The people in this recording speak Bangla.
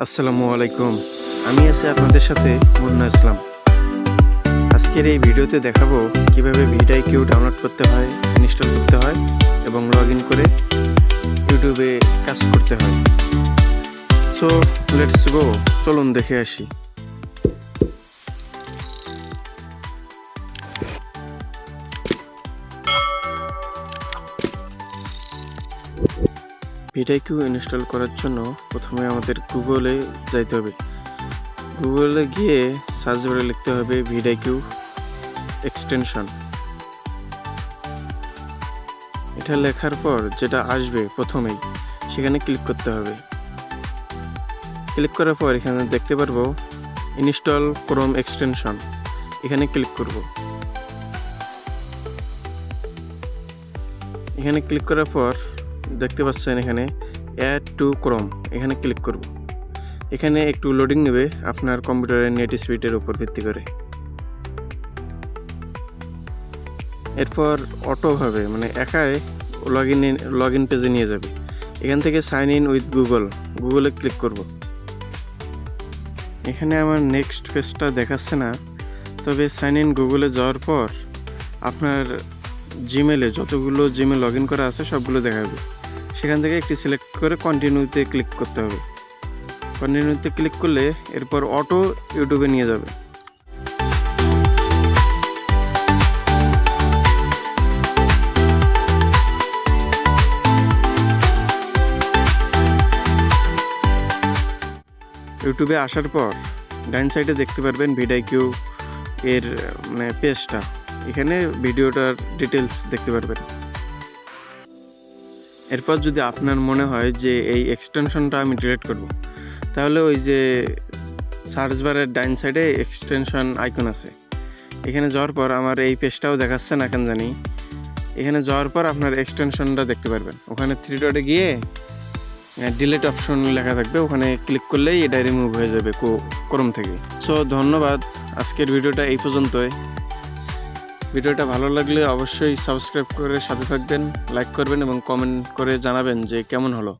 আসসালামু আলাইকুম। আমি আছি আপনাদের সাথে মুন্না ইসলাম। আজকের এই ভিডিওতে দেখাবো কিভাবে ভিডিআইকিউ ডাউনলোড করতে হয়, ইনস্টল করতে হয় এবং লগইন করে ইউটিউবে কাজ করতে হয়। সো লেটস গো, চলুন দেখে আসি। ভিডিআইকিউ ইনস্টল করার জন্য প্রথমে আমাদের গুগলে যাইতে হবে। গুগলে গিয়ে সার্চ বারে লিখতে হবে ভিডিআইকিউ এক্সটেনশন। এটা লেখার পর যেটা আসবে প্রথমেই সেখানে ক্লিক করতে হবে। ক্লিক করার পর এখানে দেখতে পারবো ইনস্টল ক্রোম এক্সটেনশন, এখানে ক্লিক করব। এখানে ক্লিক করার পর দেখতে পাচ্ছেন এখানে অ্যাড টু ক্রোম, এখানে ক্লিক করব। এখানে একটু লোডিং নেবে আপনার কম্পিউটারের নেট স্পিডের উপর ভিত্তি করে। এরপর অটোভাবে একাই লগ ইন পেজে নিয়ে যাবে। এখান থেকে সাইন ইন উইথ গুগলে ক্লিক করব। এখানে আমার নেক্সট পেজটা দেখাচ্ছে না, তবে সাইন ইন গুগলে যাওয়ার পর আপনার জিমেলে যতগুলো জিমেল লগ ইন করা আছে সবগুলো দেখাবে। সেখান থেকে একটি সিলেক্ট করে কন্টিনিউতে ক্লিক করতে হবে। কন্টিনিউতে ক্লিক করলে এরপর অটো ইউটিউবে নিয়ে যাবে। ইউটিউবে আসার পর ডাইন সাইডে দেখতে পারবেন ভিডিআইকিউ এর পেজটা, এখানে ভিডিওটার ডিটেলস দেখতে পারবেন। এরপর যদি আপনার মনে হয় যে এই এক্সটেনশনটা আমি ডিলিট করব, তাহলে ওই যে সার্চ বারের ডাইন সাইডে এক্সটেনশন আইকন আছে, এখানে যাওয়ার পর আমার এই পেজটাও দেখাচ্ছে না কেন জানি। এখানে যাওয়ার পর আপনার এক্সটেনশনটা দেখতে পারবেন। ওখানে থ্রি ডটে গিয়ে ডিলিট অপশন লেখা থাকবে, ওখানে ক্লিক করলেই এটা রিমুভ হয়ে যাবে ক্রোম থেকে। সো ধন্যবাদ, আজকের ভিডিওটা এই পর্যন্তই। ভিডিওটা ভালো লাগলে অবশ্যই সাবস্ক্রাইব করে সাথে থাকবেন, লাইক করবেন এবং কমেন্ট করে জানাবেন যে কেমন হলো।